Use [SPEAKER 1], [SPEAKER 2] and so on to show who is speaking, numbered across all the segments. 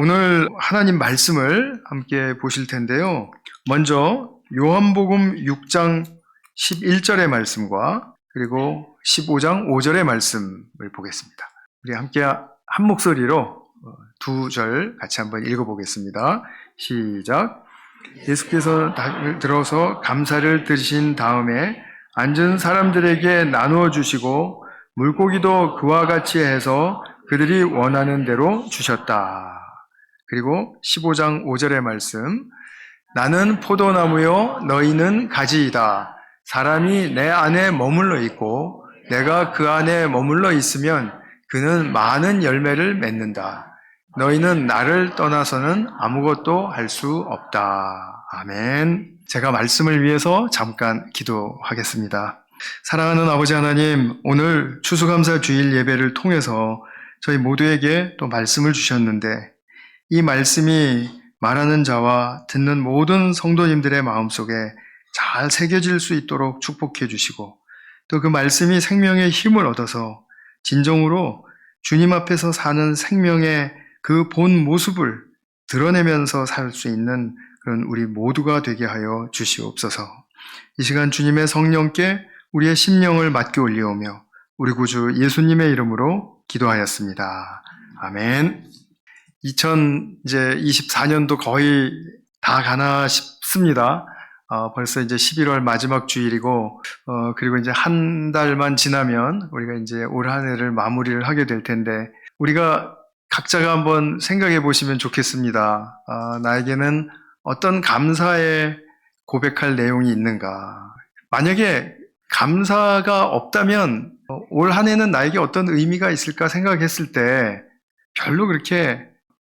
[SPEAKER 1] 오늘 하나님 말씀을 함께 보실 텐데요. 먼저 요한복음 6장 11절의 말씀과 그리고 15장 5절의 말씀을 보겠습니다. 우리 함께 한 목소리로 두 절 같이 한번 읽어보겠습니다. 시작. 예수께서 닭을 들어서 감사를 드리신 다음에 앉은 사람들에게 나누어 주시고 물고기도 그와 같이 해서 그들이 원하는 대로 주셨다. 그리고 15장 5절의 말씀. 나는 포도나무요 너희는 가지이다. 사람이 내 안에 머물러 있고 내가 그 안에 머물러 있으면 그는 많은 열매를 맺는다. 너희는 나를 떠나서는 아무것도 할 수 없다. 아멘. 제가 말씀을 위해서 잠깐 기도하겠습니다. 사랑하는 아버지 하나님, 오늘 추수감사 주일 예배를 통해서 저희 모두에게 또 말씀을 주셨는데 이 말씀이 말하는 자와 듣는 모든 성도님들의 마음속에 잘 새겨질 수 있도록 축복해 주시고 또 그 말씀이 생명의 힘을 얻어서 진정으로 주님 앞에서 사는 생명의 그 본 모습을 드러내면서 살 수 있는 그런 우리 모두가 되게 하여 주시옵소서. 이 시간 주님의 성령께 우리의 심령을 맡겨 올리오며 우리 구주 예수님의 이름으로 기도하였습니다. 아멘. 2024년도 거의 다 가나 싶습니다. 벌써 이제 11월 마지막 주일이고, 그리고 이제 한 달만 지나면 우리가 이제 올 한 해를 마무리를 하게 될 텐데, 우리가 각자가 한번 생각해 보시면 좋겠습니다. 나에게는 어떤 감사의 고백할 내용이 있는가? 만약에 감사가 없다면 올 한 해는 나에게 어떤 의미가 있을까 생각했을 때 별로 그렇게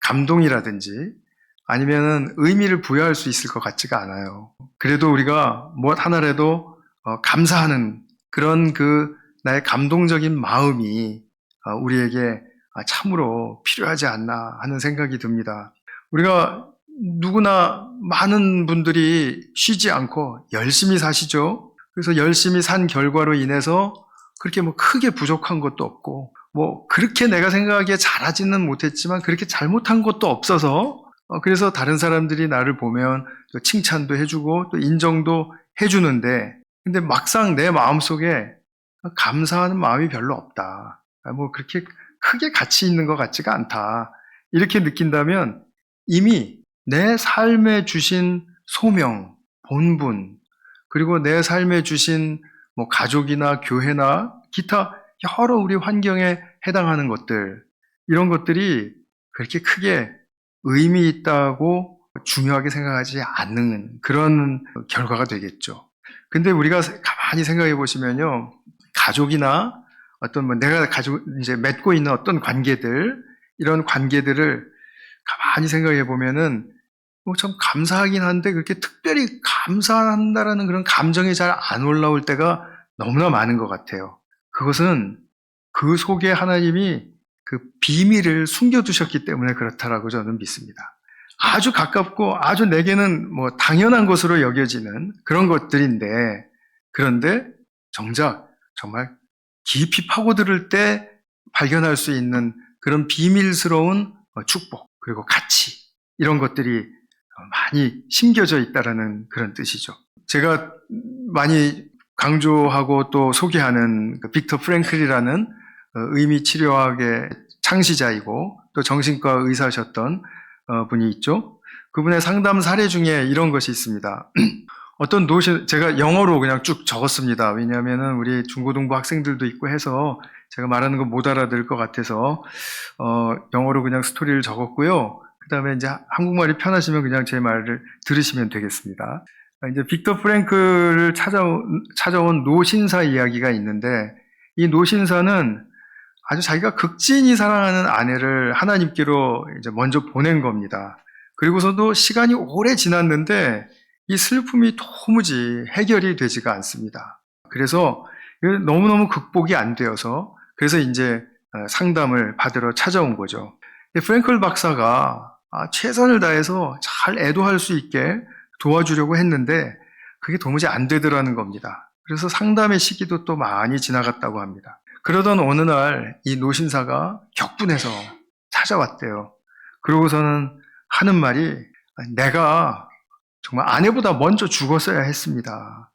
[SPEAKER 1] 감동이라든지 아니면은 의미를 부여할 수 있을 것 같지가 않아요. 그래도 우리가 무엇 하나라도 감사하는 그런 그 나의 감동적인 마음이 우리에게 참으로 필요하지 않나 하는 생각이 듭니다. 우리가 누구나 많은 분들이 쉬지 않고 열심히 사시죠. 그래서 열심히 산 결과로 인해서 그렇게 뭐 크게 부족한 것도 없고 뭐 그렇게 내가 생각하기에 잘하지는 못했지만 그렇게 잘못한 것도 없어서 그래서 다른 사람들이 나를 보면 또 칭찬도 해주고 또 인정도 해주는데 근데 막상 내 마음속에 감사하는 마음이 별로 없다. 뭐 그렇게 크게 가치 있는 것 같지가 않다. 이렇게 느낀다면 이미 내 삶에 주신 소명, 본분, 그리고 내 삶에 주신 뭐 가족이나 교회나 기타 여러 우리 환경에 해당하는 것들, 이런 것들이 그렇게 크게 의미 있다고 중요하게 생각하지 않는 그런 결과가 되겠죠. 근데 우리가 가만히 생각해 보시면요. 가족이나 어떤 뭐 내가 이제 맺고 있는 어떤 관계들, 이런 관계들을 가만히 생각해 보면은 뭐 참 감사하긴 한데 그렇게 특별히 감사한다라는 그런 감정이 잘 안 올라올 때가 너무나 많은 것 같아요. 그것은 그 속에 하나님이 그 비밀을 숨겨두셨기 때문에 그렇다라고 저는 믿습니다. 아주 가깝고 아주 내게는 뭐 당연한 것으로 여겨지는 그런 것들인데, 그런데 정작 정말 깊이 파고들 때 발견할 수 있는 그런 비밀스러운 축복, 그리고 가치, 이런 것들이 많이 심겨져 있다라는 그런 뜻이죠. 제가 많이 강조하고 또 소개하는 그 빅터 프랭클이라는 의미치료학의 창시자이고 또 정신과 의사셨던 분이 있죠. 그분의 상담 사례 중에 이런 것이 있습니다. 어떤 노신, 제가 영어로 그냥 쭉 적었습니다. 왜냐하면은 우리 중고등부 학생들도 있고 해서 제가 말하는 거 못 알아들을 것 같아서 영어로 그냥 스토리를 적었고요. 그 다음에 이제 한국말이 편하시면 그냥 제 말을 들으시면 되겠습니다. 이제 빅터 프랭클을 찾아온 노신사 이야기가 있는데, 이 노신사는 아주 자기가 극진히 사랑하는 아내를 하나님께로 이제 먼저 보낸 겁니다. 그리고서도 시간이 오래 지났는데 이 슬픔이 도무지 해결이 되지가 않습니다. 그래서 너무너무 극복이 안 되어서 그래서 이제 상담을 받으러 찾아온 거죠. 프랭클 박사가 최선을 다해서 잘 애도할 수 있게 도와주려고 했는데 그게 도무지 안 되더라는 겁니다. 그래서 상담의 시기도 또 많이 지나갔다고 합니다. 그러던 어느 날 이 노신사가 격분해서 찾아왔대요. 그러고서는 하는 말이 내가 정말 아내보다 먼저 죽었어야 했습니다.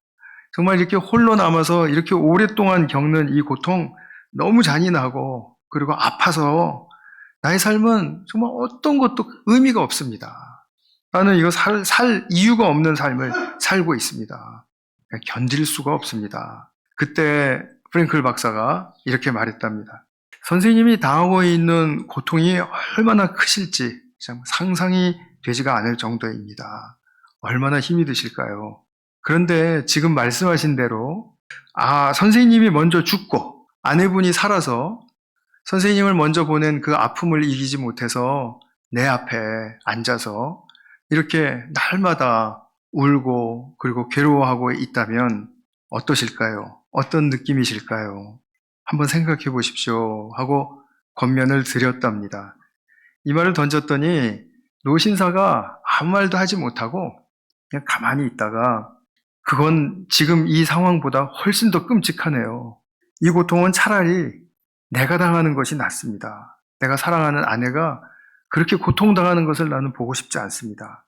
[SPEAKER 1] 정말 이렇게 홀로 남아서 이렇게 오랫동안 겪는 이 고통 너무 잔인하고 그리고 아파서 나의 삶은 정말 어떤 것도 의미가 없습니다. 나는 이거 살 이유가 없는 삶을 살고 있습니다. 견딜 수가 없습니다. 그때 프랭클 박사가 이렇게 말했답니다. 선생님이 당하고 있는 고통이 얼마나 크실지 참 상상이 되지가 않을 정도입니다. 얼마나 힘이 드실까요? 그런데 지금 말씀하신 대로 선생님이 먼저 죽고 아내분이 살아서 선생님을 먼저 보낸 그 아픔을 이기지 못해서 내 앞에 앉아서 이렇게 날마다 울고 그리고 괴로워하고 있다면 어떠실까요? 어떤 느낌이실까요? 한번 생각해 보십시오 하고 권면을 드렸답니다. 이 말을 던졌더니 노신사가 아무 말도 하지 못하고 그냥 가만히 있다가 그건 지금 이 상황보다 훨씬 더 끔찍하네요. 이 고통은 차라리 내가 당하는 것이 낫습니다. 내가 사랑하는 아내가 그렇게 고통당하는 것을 나는 보고 싶지 않습니다.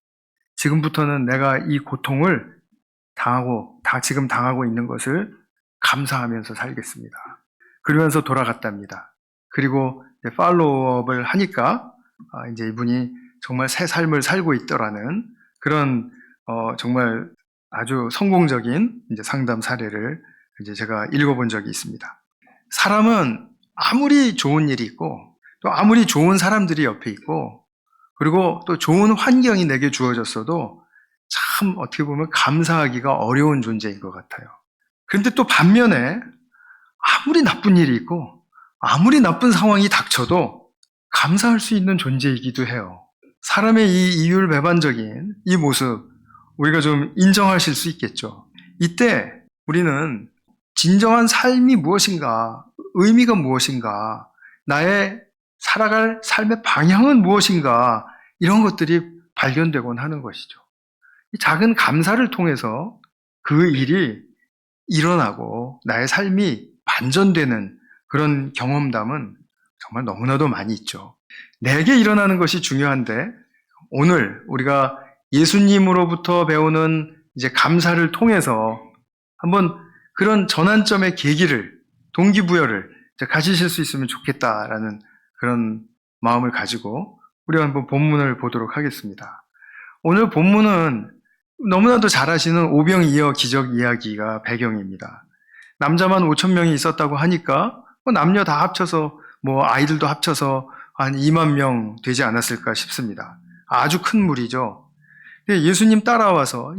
[SPEAKER 1] 지금부터는 내가 이 고통을 지금 당하고 있는 것을 감사하면서 살겠습니다. 그러면서 돌아갔답니다. 그리고 팔로우업을 하니까 이제 이분이 정말 새 삶을 살고 있더라는 그런 정말 아주 성공적인 이제 상담 사례를 이제 제가 읽어본 적이 있습니다. 사람은 아무리 좋은 일이 있고 또 아무리 좋은 사람들이 옆에 있고 그리고 또 좋은 환경이 내게 주어졌어도 참 어떻게 보면 감사하기가 어려운 존재인 것 같아요. 그런데 또 반면에 아무리 나쁜 일이 있고 아무리 나쁜 상황이 닥쳐도 감사할 수 있는 존재이기도 해요. 사람의 이 이율배반적인 이 모습 우리가 좀 인정하실 수 있겠죠. 이때 우리는 진정한 삶이 무엇인가, 의미가 무엇인가, 나의 살아갈 삶의 방향은 무엇인가 이런 것들이 발견되곤 하는 것이죠. 이 작은 감사를 통해서 그 일이 일어나고 나의 삶이 반전되는 그런 경험담은 정말 너무나도 많이 있죠. 내게 일어나는 것이 중요한데 오늘 우리가 예수님으로부터 배우는 이제 감사를 통해서 한번 그런 전환점의 계기를, 동기부여를 가지실 수 있으면 좋겠다라는 그런 마음을 가지고 우리가 한번 본문을 보도록 하겠습니다. 오늘 본문은 너무나도 잘 아시는 오병이어 기적 이야기가 배경입니다. 남자만 5,000명이 있었다고 하니까 남녀 다 합쳐서 아이들도 합쳐서 한 2만 명 되지 않았을까 싶습니다. 아주 큰 무리죠. 예수님을 따라왔어요.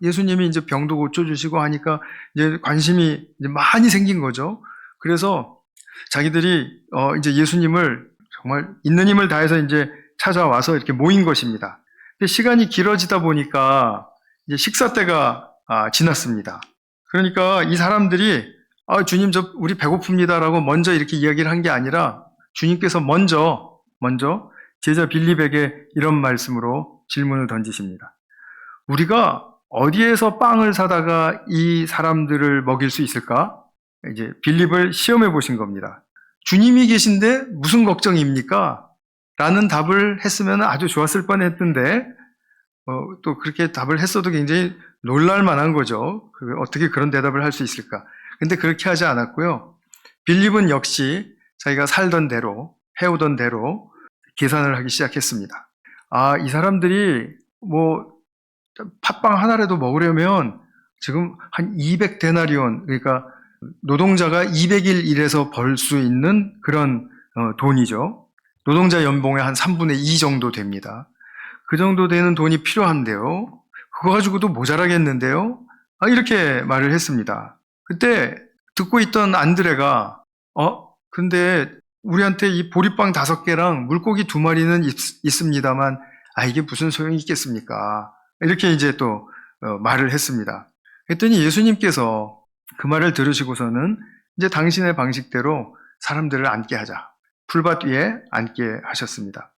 [SPEAKER 1] 예수님이 이제 병도 고쳐주시고 하니까 이제 관심이 이제 많이 생긴 거죠. 그래서 자기들이 이제 예수님을 정말 있는 힘을 다해서 이제 찾아와서 이렇게 모인 것입니다. 근데 시간이 길어지다 보니까 이제 식사 때가 지났습니다. 그러니까 이 사람들이 주님 우리 배고픕니다라고 먼저 이렇게 이야기를 한 게 아니라 주님께서 먼저 제자 빌립에게 이런 말씀으로 질문을 던지십니다. 우리가 어디에서 빵을 사다가 이 사람들을 먹일 수 있을까? 이제 빌립을 시험해 보신 겁니다. 주님이 계신데 무슨 걱정입니까? 라는 답을 했으면 아주 좋았을 뻔했는데 또 그렇게 답을 했어도 굉장히 놀랄 만한 거죠. 어떻게 그런 대답을 할 수 있을까? 근데 그렇게 하지 않았고요. 빌립은 역시 자기가 살던 대로 해오던 대로 계산을 하기 시작했습니다. 이 사람들이 팥빵 하나라도 먹으려면 지금 한 200데나리온, 그러니까 노동자가 200일 일해서 벌 수 있는 그런 돈이죠. 노동자 연봉의 한 3분의 2 정도 됩니다. 그 정도 되는 돈이 필요한데요. 그거 가지고도 모자라겠는데요. 이렇게 말을 했습니다. 그때 듣고 있던 안드레가 근데 우리한테 이 보리빵 5개랑 물고기 2마리는 있습니다만 이게 무슨 소용이 있겠습니까? 이렇게 이제 또 말을 했습니다. 그랬더니 예수님께서 그 말을 들으시고서는 이제 당신의 방식대로 사람들을 앉게 하자. 풀밭 위에 앉게 하셨습니다.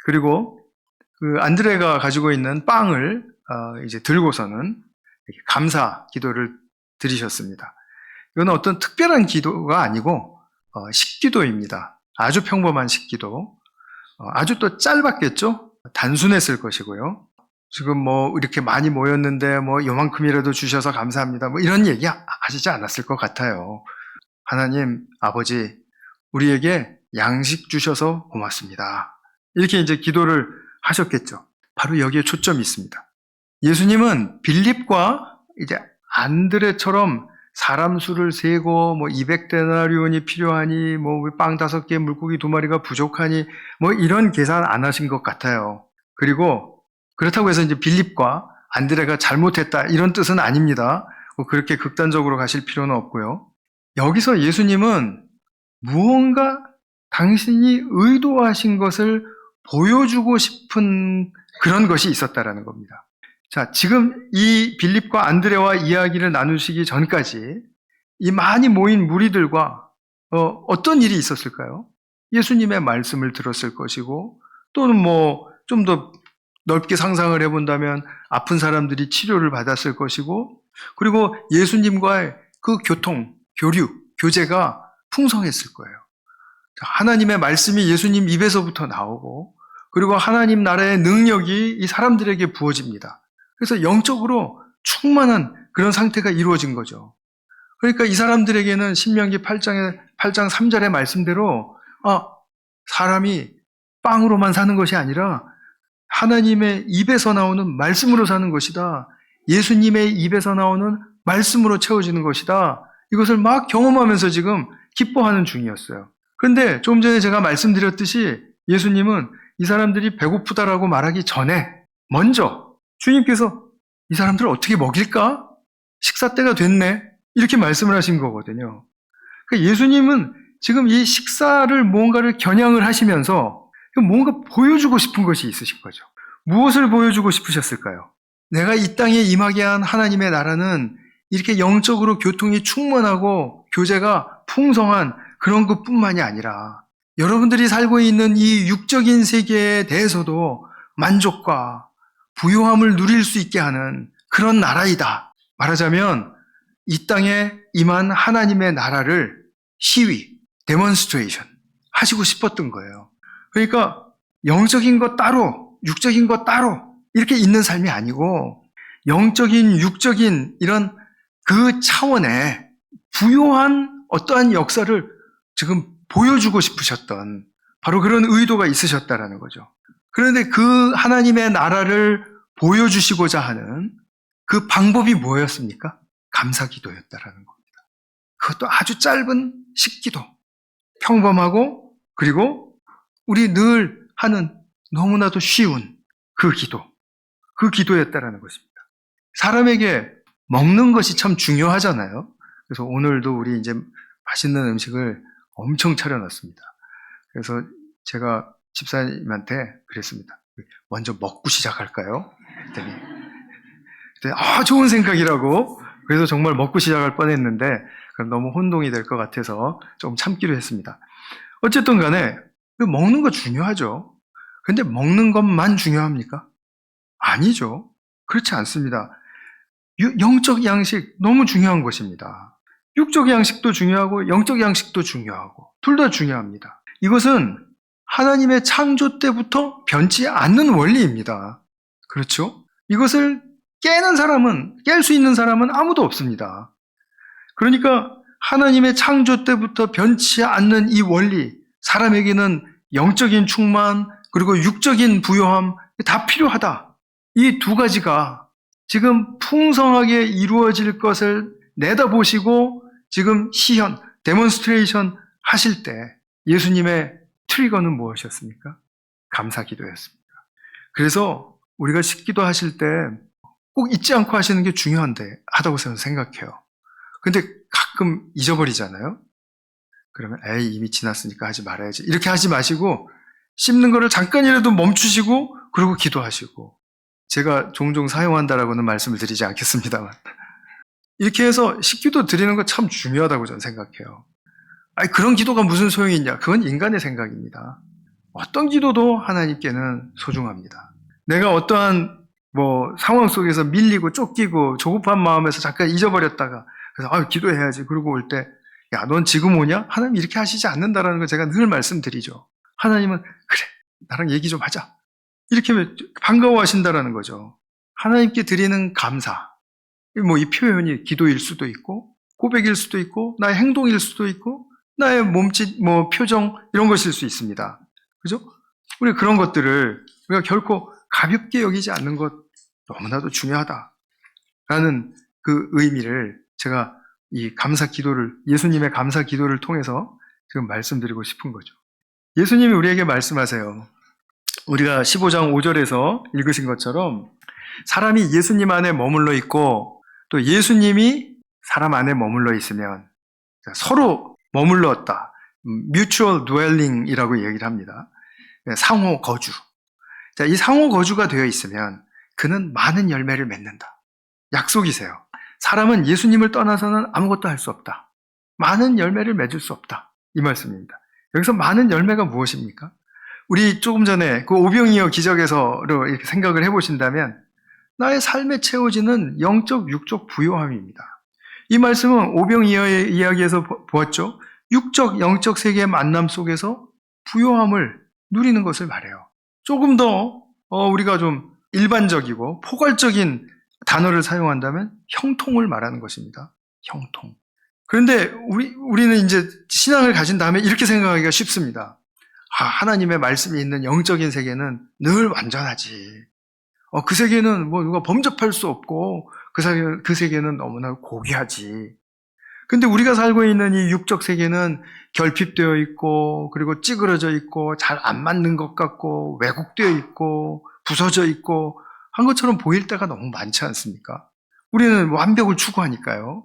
[SPEAKER 1] 그리고 그 안드레가 가지고 있는 빵을 이제 들고서는 감사 기도를 드리셨습니다. 이건 어떤 특별한 기도가 아니고 식기도입니다. 아주 평범한 식기도. 아주 또 짧았겠죠? 단순했을 것이고요. 지금 뭐 이렇게 많이 모였는데 뭐 요만큼이라도 주셔서 감사합니다. 뭐 이런 얘기 하시지 않았을 것 같아요. 하나님 아버지, 우리에게 양식 주셔서 고맙습니다. 이렇게 이제 기도를 하셨겠죠. 바로 여기에 초점이 있습니다. 예수님은 빌립과 이제 안드레처럼 사람 수를 세고 뭐 200데나리온이 필요하니 뭐 빵 5개 물고기 2마리가 부족하니 뭐 이런 계산 안 하신 것 같아요. 그리고 그렇다고 해서 이제 빌립과 안드레가 잘못했다 이런 뜻은 아닙니다. 뭐 그렇게 극단적으로 가실 필요는 없고요. 여기서 예수님은 무언가 당신이 의도하신 것을 보여주고 싶은 그런 것이 있었다라는 겁니다. 자, 지금 이 빌립과 안드레와 이야기를 나누시기 전까지 이 많이 모인 무리들과 어떤 일이 있었을까요? 예수님의 말씀을 들었을 것이고, 또는 뭐 좀 더 넓게 상상을 해본다면 아픈 사람들이 치료를 받았을 것이고, 그리고 예수님과의 그 교통, 교류, 교제가 풍성했을 거예요. 하나님의 말씀이 예수님 입에서부터 나오고, 그리고 하나님 나라의 능력이 이 사람들에게 부어집니다. 그래서 영적으로 충만한 그런 상태가 이루어진 거죠. 그러니까 이 사람들에게는 신명기 8장 3절의 말씀대로 사람이 빵으로만 사는 것이 아니라 하나님의 입에서 나오는 말씀으로 사는 것이다. 예수님의 입에서 나오는 말씀으로 채워지는 것이다. 이것을 막 경험하면서 지금 기뻐하는 중이었어요. 그런데 조금 전에 제가 말씀드렸듯이 예수님은 이 사람들이 배고프다라고 말하기 전에 먼저 주님께서 이 사람들을 어떻게 먹일까? 식사 때가 됐네. 이렇게 말씀을 하신 거거든요. 그러니까 예수님은 지금 이 식사를 뭔가를 겨냥을 하시면서 뭔가 보여주고 싶은 것이 있으신 거죠. 무엇을 보여주고 싶으셨을까요? 내가 이 땅에 임하게 한 하나님의 나라는 이렇게 영적으로 교통이 충만하고 교제가 풍성한 그런 것뿐만이 아니라 여러분들이 살고 있는 이 육적인 세계에 대해서도 만족과 부요함을 누릴 수 있게 하는 그런 나라이다. 말하자면 이 땅에 임한 하나님의 나라를 시위, 데몬스트레이션 하시고 싶었던 거예요. 그러니까 영적인 것 따로, 육적인 것 따로 이렇게 있는 삶이 아니고 영적인, 육적인 이런 그 차원의 부요한 어떠한 역사를 지금 보여주고 싶으셨던 바로 그런 의도가 있으셨다라는 거죠. 그런데 그 하나님의 나라를 보여주시고자 하는 그 방법이 뭐였습니까? 감사기도였다라는 겁니다. 그것도 아주 짧은 식기도, 평범하고 그리고 우리 늘 하는 너무나도 쉬운 그 기도였다라는 것입니다. 사람에게 먹는 것이 참 중요하잖아요. 그래서 오늘도 우리 이제 맛있는 음식을 엄청 차려놨습니다. 그래서 제가 집사님한테 그랬습니다. 먼저 먹고 시작할까요? 그랬더니 좋은 생각이라고. 그래서 정말 먹고 시작할 뻔했는데 그럼 너무 혼동이 될 것 같아서 좀 참기로 했습니다. 어쨌든 간에 먹는 거 중요하죠. 근데 먹는 것만 중요합니까? 아니죠. 그렇지 않습니다. 영적 양식 너무 중요한 것입니다. 육적 양식도 중요하고 영적 양식도 중요하고 둘 다 중요합니다. 이것은 하나님의 창조 때부터 변치 않는 원리입니다. 그렇죠? 이것을 깰 수 있는 사람은 아무도 없습니다. 그러니까 하나님의 창조 때부터 변치 않는 이 원리, 사람에게는 영적인 충만 그리고 육적인 부요함 다 필요하다. 이 두 가지가 지금 풍성하게 이루어질 것을 내다보시고 지금 시현, 데몬스트레이션 하실 때 예수님의 트리거는 무엇이었습니까? 감사기도였습니다. 그래서 우리가 식기도 하실 때 꼭 잊지 않고 하시는 게 하다고 저는 생각해요. 근데 가끔 잊어버리잖아요. 그러면 이미 지났으니까 하지 말아야지. 이렇게 하지 마시고 씹는 거를 잠깐이라도 멈추시고 그러고 기도하시고, 제가 종종 사용한다라고는 말씀을 드리지 않겠습니다만 이렇게 해서 식기도 드리는 거 참 중요하다고 저는 생각해요. 그런 기도가 무슨 소용이 있냐? 그건 인간의 생각입니다. 어떤 기도도 하나님께는 소중합니다. 내가 어떠한 상황 속에서 밀리고 쫓기고 조급한 마음에서 잠깐 잊어버렸다가 그래서 기도해야지. 그러고 올 때 넌 지금 오냐? 하나님 이렇게 하시지 않는다라는 걸 제가 늘 말씀드리죠. 하나님은 그래, 나랑 얘기 좀 하자. 이렇게 반가워하신다라는 거죠. 하나님께 드리는 감사. 뭐 이 표현이 기도일 수도 있고, 고백일 수도 있고, 나의 행동일 수도 있고, 나의 몸짓, 뭐 표정 이런 것일 수 있습니다. 그죠? 우리 그런 것들을 우리가 결코 가볍게 여기지 않는 것 너무나도 중요하다라는 그 의미를 제가 이 감사 기도를, 예수님의 감사 기도를 통해서 지금 말씀드리고 싶은 거죠. 예수님이 우리에게 말씀하세요. 우리가 15장 5절에서 읽으신 것처럼 사람이 예수님 안에 머물러 있고 또 예수님이 사람 안에 머물러 있으면 서로 머물렀다. mutual dwelling이라고 얘기를 합니다. 상호 거주. 자, 이 상호 거주가 되어 있으면 그는 많은 열매를 맺는다. 약속이세요. 사람은 예수님을 떠나서는 아무것도 할 수 없다. 많은 열매를 맺을 수 없다. 이 말씀입니다. 여기서 많은 열매가 무엇입니까? 우리 조금 전에 그 오병이어 기적에서로 이렇게 생각을 해보신다면 나의 삶에 채워지는 영적, 육적 부요함입니다. 이 말씀은 오병이어의 이야기에서 보았죠. 육적, 영적 세계의 만남 속에서 부요함을 누리는 것을 말해요. 조금 더 우리가 좀 일반적이고 포괄적인 단어를 사용한다면 형통을 말하는 것입니다. 형통. 그런데 우리는 이제 신앙을 가진 다음에 이렇게 생각하기가 쉽습니다. 하나님의 말씀이 있는 영적인 세계는 늘 완전하지. 그 세계는 뭐 누가 범접할 수 없고 그 세계는 너무나 고귀하지. 근데 우리가 살고 있는 이 육적 세계는 결핍되어 있고 그리고 찌그러져 있고 잘 안 맞는 것 같고 왜곡되어 있고 부서져 있고 한 것처럼 보일 때가 너무 많지 않습니까? 우리는 완벽을 추구하니까요.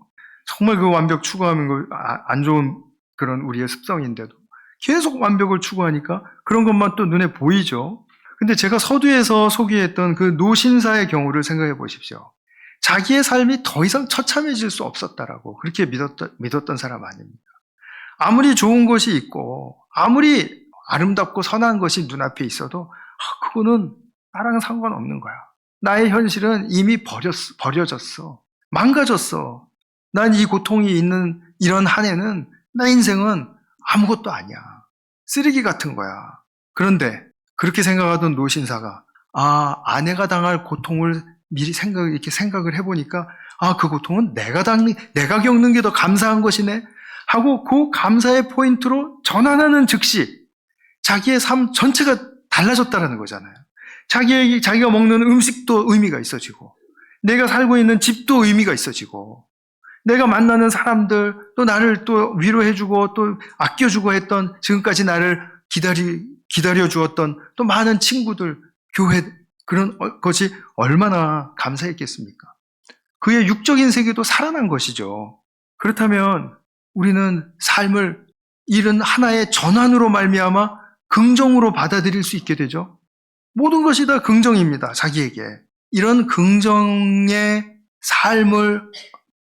[SPEAKER 1] 정말 그 완벽 추구하는 거 안 좋은 그런 우리의 습성인데도 계속 완벽을 추구하니까 그런 것만 또 눈에 보이죠. 근데 제가 서두에서 소개했던 그 노신사의 경우를 생각해 보십시오. 자기의 삶이 더 이상 처참해질 수 없었다라고 그렇게 믿었던 사람 아닙니까? 아무리 좋은 것이 있고 아무리 아름답고 선한 것이 눈앞에 있어도 그거는 나랑 상관없는 거야. 나의 현실은 이미 버려졌어. 망가졌어. 난 이 고통이 있는 이런 한 해는 나 인생은 아무것도 아니야. 쓰레기 같은 거야. 그런데 그렇게 생각하던 노신사가 아내가 당할 고통을 미리 이렇게 생각을 해보니까 그 고통은 내가 겪는 게 더 감사한 것이네 하고 그 감사의 포인트로 전환하는 즉시 자기의 삶 전체가 달라졌다는 거잖아요. 자기가 먹는 음식도 의미가 있어지고 내가 살고 있는 집도 의미가 있어지고 내가 만나는 사람들 또 나를 또 위로해주고 또 아껴주고 했던 지금까지 나를 기다려 주었던 또 많은 친구들, 교회 그런 것이 얼마나 감사했겠습니까? 그의 육적인 세계도 살아난 것이죠. 그렇다면 우리는 삶을 이런 하나의 전환으로 말미암아 긍정으로 받아들일 수 있게 되죠. 모든 것이 다 긍정입니다. 자기에게. 이런 긍정의 삶을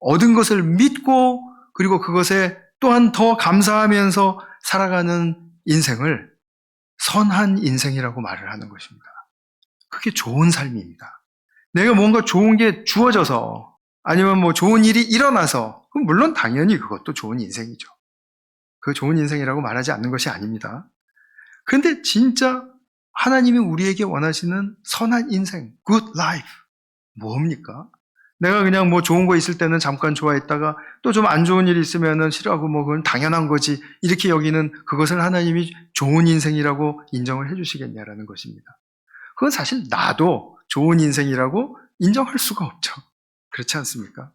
[SPEAKER 1] 얻은 것을 믿고 그리고 그것에 또한 더 감사하면서 살아가는 인생을 선한 인생이라고 말을 하는 것입니다. 그게 좋은 삶입니다. 내가 뭔가 좋은 게 주어져서 아니면 뭐 좋은 일이 일어나서 그럼 물론 당연히 그것도 좋은 인생이죠. 그 좋은 인생이라고 말하지 않는 것이 아닙니다. 그런데 진짜 하나님이 우리에게 원하시는 선한 인생, good life 뭡니까? 내가 그냥 뭐 좋은 거 있을 때는 잠깐 좋아했다가 또 좀 안 좋은 일이 있으면은 싫어하고 뭐 그건 당연한 거지 이렇게 여기는 그것을 하나님이 좋은 인생이라고 인정을 해주시겠냐라는 것입니다. 그건 사실 나도 좋은 인생이라고 인정할 수가 없죠. 그렇지 않습니까?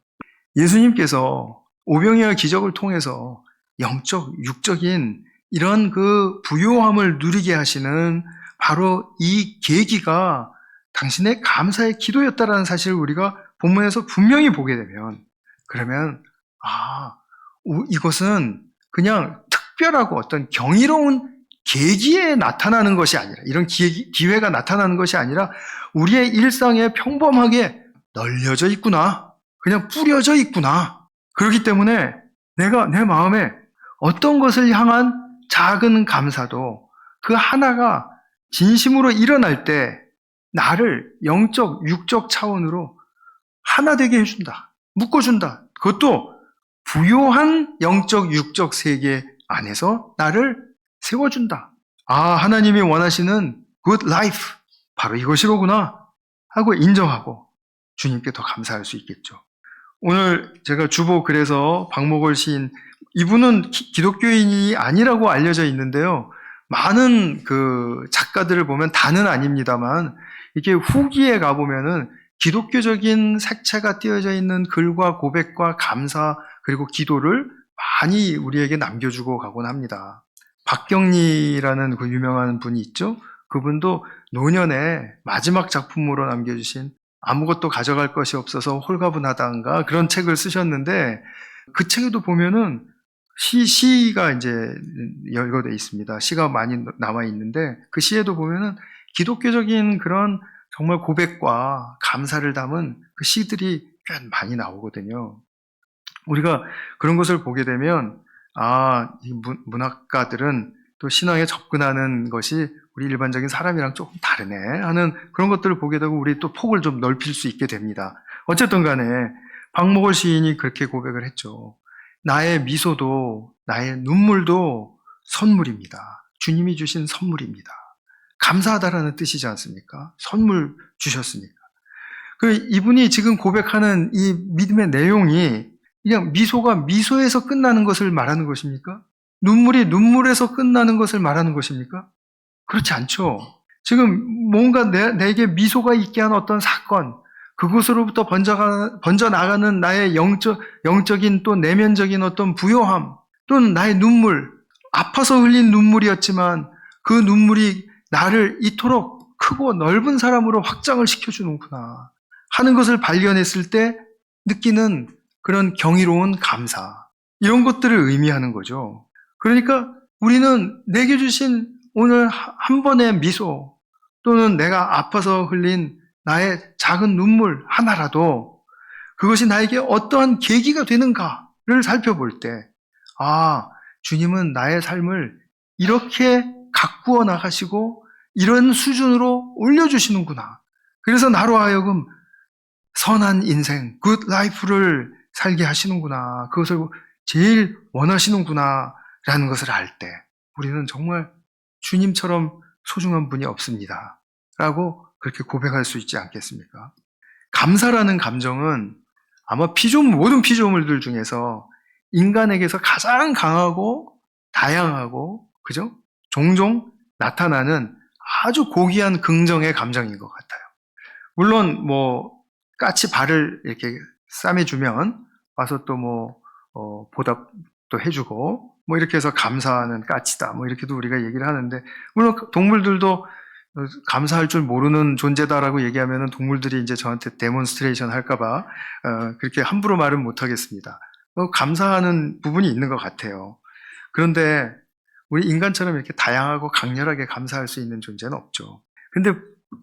[SPEAKER 1] 예수님께서 오병이어 기적을 통해서 영적, 육적인 이런 그 부요함을 누리게 하시는 바로 이 계기가 당신의 감사의 기도였다라는 사실을 우리가 본문에서 분명히 보게 되면 그러면 이것은 그냥 특별하고 어떤 경이로운 계기에 나타나는 것이 아니라 이런 기회가 나타나는 것이 아니라 우리의 일상에 평범하게 널려져 있구나. 그냥 뿌려져 있구나. 그렇기 때문에 내가 내 마음에 어떤 것을 향한 작은 감사도 그 하나가 진심으로 일어날 때 나를 영적, 육적 차원으로 하나 되게 해준다. 묶어준다. 그것도 부요한 영적, 육적 세계 안에서 나를 세워준다. 하나님이 원하시는 good life. 바로 이것이로구나 하고 인정하고 주님께 더 감사할 수 있겠죠. 오늘 제가 주보 그래서 박목월 시인, 이분은 기독교인이 아니라고 알려져 있는데요. 많은 그 작가들을 보면 다는 아닙니다만 이게 후기에 가보면은 기독교적인 색채가 띄어져 있는 글과 고백과 감사 그리고 기도를 많이 우리에게 남겨주고 가곤 합니다. 박경리라는 그 유명한 분이 있죠. 그분도 노년에 마지막 작품으로 남겨주신 아무것도 가져갈 것이 없어서 홀가분하다인가 그런 책을 쓰셨는데 그 책에도 보면은 시가 이제 열거되어 있습니다. 시가 많이 남아 있는데 그 시에도 보면은 기독교적인 그런 정말 고백과 감사를 담은 그 시들이 꽤 많이 나오거든요. 우리가 그런 것을 보게 되면 이 문학가들은 또 신앙에 접근하는 것이 우리 일반적인 사람이랑 조금 다르네 하는 그런 것들을 보게 되고 우리 또 폭을 좀 넓힐 수 있게 됩니다. 어쨌든 간에 박목월 시인이 그렇게 고백을 했죠. 나의 미소도 나의 눈물도 선물입니다. 주님이 주신 선물입니다. 감사하다라는 뜻이지 않습니까? 선물 주셨으니까. 이분이 지금 고백하는 이 믿음의 내용이 그냥 미소가 미소에서 끝나는 것을 말하는 것입니까? 눈물이 눈물에서 끝나는 것을 말하는 것입니까? 그렇지 않죠. 지금 뭔가 내게 미소가 있게 한 어떤 사건, 그곳으로부터 번져나가는 나의 영적인 또 내면적인 어떤 부요함, 또는 나의 눈물, 아파서 흘린 눈물이었지만 그 눈물이 나를 이토록 크고 넓은 사람으로 확장을 시켜주는구나 하는 것을 발견했을 때 느끼는 그런 경이로운 감사, 이런 것들을 의미하는 거죠. 그러니까 우리는 내게 주신 오늘 한 번의 미소 또는 내가 아파서 흘린 나의 작은 눈물 하나라도 그것이 나에게 어떠한 계기가 되는가를 살펴볼 때 주님은 나의 삶을 이렇게 가꾸어 나가시고 이런 수준으로 올려주시는구나. 그래서 나로 하여금 선한 인생, good life를 살게 하시는구나. 그것을 제일 원하시는구나 라는 것을 알 때 우리는 정말 주님처럼 소중한 분이 없습니다. 라고 그렇게 고백할 수 있지 않겠습니까? 감사라는 감정은 아마 모든 피조물들 중에서 인간에게서 가장 강하고 다양하고, 그죠? 종종 나타나는 아주 고귀한 긍정의 감정인 것 같아요. 물론 까치 발을 이렇게 싸매주면 와서 또 보답도 해주고 이렇게 해서 감사하는 까치다 이렇게도 우리가 얘기를 하는데, 물론 동물들도 감사할 줄 모르는 존재다라고 얘기하면은 동물들이 이제 저한테 데몬스트레이션 할까봐 그렇게 함부로 말은 못하겠습니다. 감사하는 부분이 있는 것 같아요. 그런데 우리 인간처럼 이렇게 다양하고 강렬하게 감사할 수 있는 존재는 없죠. 근데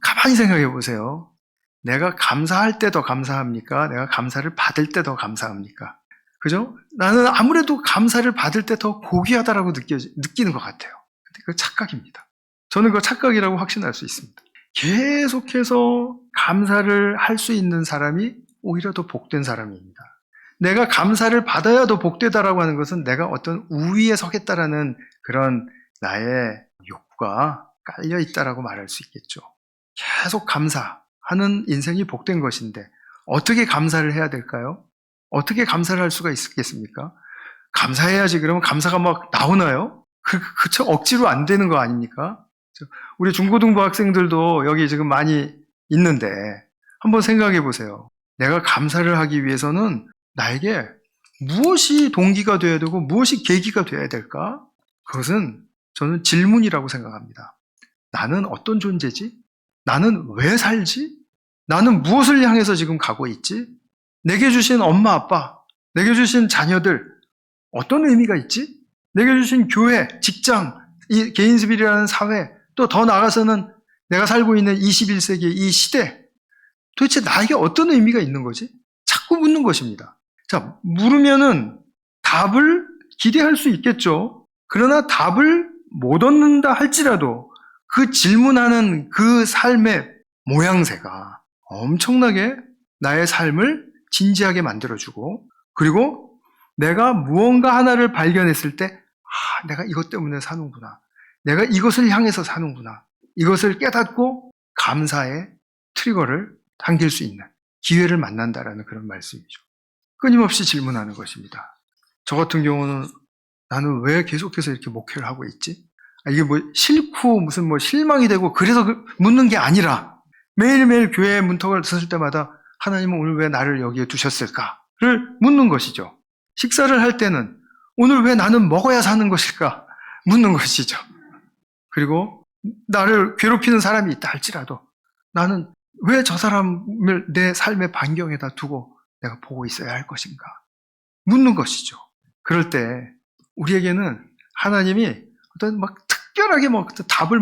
[SPEAKER 1] 가만히 생각해 보세요. 내가 감사할 때 더 감사합니까? 내가 감사를 받을 때 더 감사합니까? 그죠? 나는 아무래도 감사를 받을 때 더 고귀하다라고 느끼는 것 같아요. 근데 그거 착각입니다. 저는 그거 착각이라고 확신할 수 있습니다. 계속해서 감사를 할 수 있는 사람이 오히려 더 복된 사람입니다. 내가 감사를 받아야 더 복되다라고 하는 것은 내가 어떤 우위에 서겠다라는 그런 나의 욕구가 깔려 있다라고 말할 수 있겠죠. 계속 감사하는 인생이 복된 것인데 어떻게 감사를 해야 될까요? 어떻게 감사를 할 수가 있겠습니까? 감사해야지 그러면 감사가 막 나오나요? 그쵸? 억지로 안 되는 거 아닙니까? 우리 중고등부 학생들도 여기 지금 많이 있는데 한번 생각해 보세요. 내가 감사를 하기 위해서는 나에게 무엇이 동기가 되어야 되고 무엇이 계기가 되어야 될까? 그것은 저는 질문이라고 생각합니다. 나는 어떤 존재지? 나는 왜 살지? 나는 무엇을 향해서 지금 가고 있지? 내게 주신 엄마, 아빠, 내게 주신 자녀들, 어떤 의미가 있지? 내게 주신 교회, 직장, 이 게인스빌이라는 사회, 또 더 나아가서는 내가 살고 있는 21세기 이 시대, 도대체 나에게 어떤 의미가 있는 거지? 자꾸 묻는 것입니다. 자, 물으면은 답을 기대할 수 있겠죠. 그러나 답을 못 얻는다 할지라도 그 질문하는 그 삶의 모양새가 엄청나게 나의 삶을 진지하게 만들어주고, 그리고 내가 무언가 하나를 발견했을 때 내가 이것 때문에 사는구나. 내가 이것을 향해서 사는구나. 이것을 깨닫고 감사의 트리거를 당길 수 있는 기회를 만난다라는 그런 말씀이죠. 끊임없이 질문하는 것입니다. 저 같은 경우는 나는 왜 계속해서 이렇게 목회를 하고 있지? 이게 뭐 싫고 무슨 뭐 실망이 되고 그래서 묻는 게 아니라 매일매일 교회 문턱을 섰을 때마다 하나님은 오늘 왜 나를 여기에 두셨을까를 묻는 것이죠. 식사를 할 때는 오늘 왜 나는 먹어야 사는 것일까 묻는 것이죠. 그리고 나를 괴롭히는 사람이 있다 할지라도 나는 왜 저 사람을 내 삶의 반경에다 두고 내가 보고 있어야 할 것인가 묻는 것이죠. 그럴 때 우리에게는 하나님이 어떤 막 특별하게 답을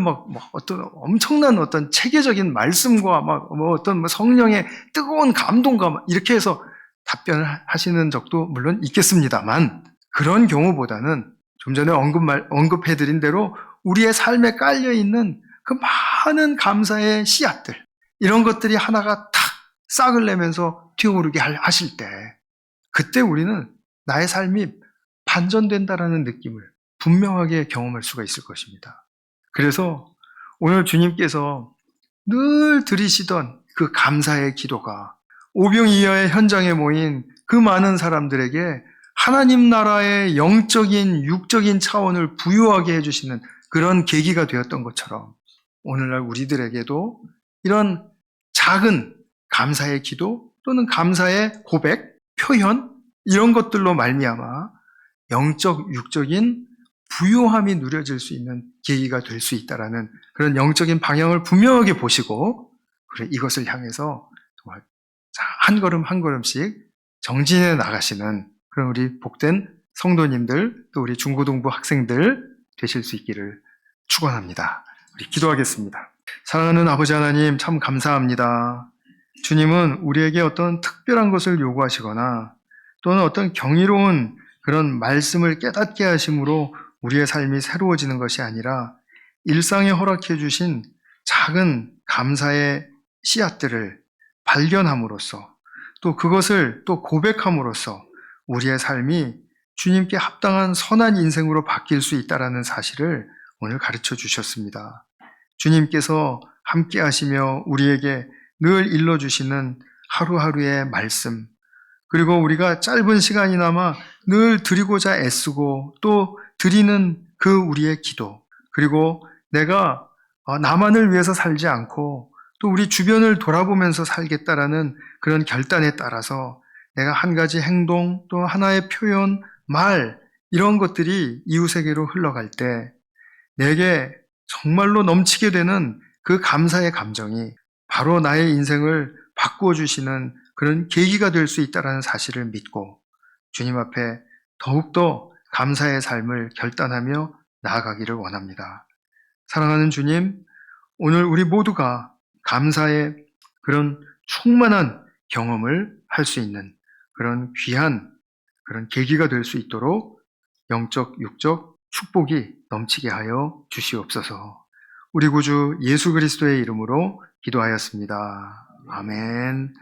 [SPEAKER 1] 어떤 엄청난 어떤 체계적인 말씀과 어떤 성령의 뜨거운 감동과 이렇게 해서 답변을 하시는 적도 물론 있겠습니다만 그런 경우보다는 좀 전에 언급해드린 대로 우리의 삶에 깔려있는 그 많은 감사의 씨앗들 이런 것들이 하나가 탁 싹을 내면서 튀어오르게 하실 때 그때 우리는 나의 삶이 반전된다라는 느낌을 분명하게 경험할 수가 있을 것입니다. 그래서 오늘 주님께서 늘 드리시던 그 감사의 기도가 오병이어의 현장에 모인 그 많은 사람들에게 하나님 나라의 영적인 육적인 차원을 부유하게 해주시는 그런 계기가 되었던 것처럼 오늘날 우리들에게도 이런 작은 감사의 기도 또는 감사의 고백, 표현 이런 것들로 말미암아 영적, 육적인 부요함이 누려질 수 있는 계기가 될 수 있다라는 그런 영적인 방향을 분명하게 보시고 그래 이것을 향해서 정말 한 걸음 한 걸음씩 정진해 나가시는 그런 우리 복된 성도님들 또 우리 중고등부 학생들 되실 수 있기를 축원합니다. 우리 기도하겠습니다. 사랑하는 아버지 하나님 참 감사합니다. 주님은 우리에게 어떤 특별한 것을 요구하시거나 또는 어떤 경이로운 그런 말씀을 깨닫게 하심으로 우리의 삶이 새로워지는 것이 아니라 일상에 허락해 주신 작은 감사의 씨앗들을 발견함으로써 또 그것을 또 고백함으로써 우리의 삶이 주님께 합당한 선한 인생으로 바뀔 수 있다는 사실을 오늘 가르쳐 주셨습니다. 주님께서 함께 하시며 우리에게 늘 일러주시는 하루하루의 말씀 그리고 우리가 짧은 시간이나마 늘 드리고자 애쓰고 또 드리는 그 우리의 기도 그리고 내가 나만을 위해서 살지 않고 또 우리 주변을 돌아보면서 살겠다라는 그런 결단에 따라서 내가 한 가지 행동 또 하나의 표현, 말 이런 것들이 이웃에게로 흘러갈 때 내게 정말로 넘치게 되는 그 감사의 감정이 바로 나의 인생을 바꾸어 주시는 그런 계기가 될 수 있다는 사실을 믿고 주님 앞에 더욱더 감사의 삶을 결단하며 나아가기를 원합니다. 사랑하는 주님, 오늘 우리 모두가 감사의 그런 충만한 경험을 할 수 있는 그런 귀한 그런 계기가 될 수 있도록 영적, 육적 축복이 넘치게 하여 주시옵소서. 우리 구주 예수 그리스도의 이름으로 기도하였습니다. 아멘.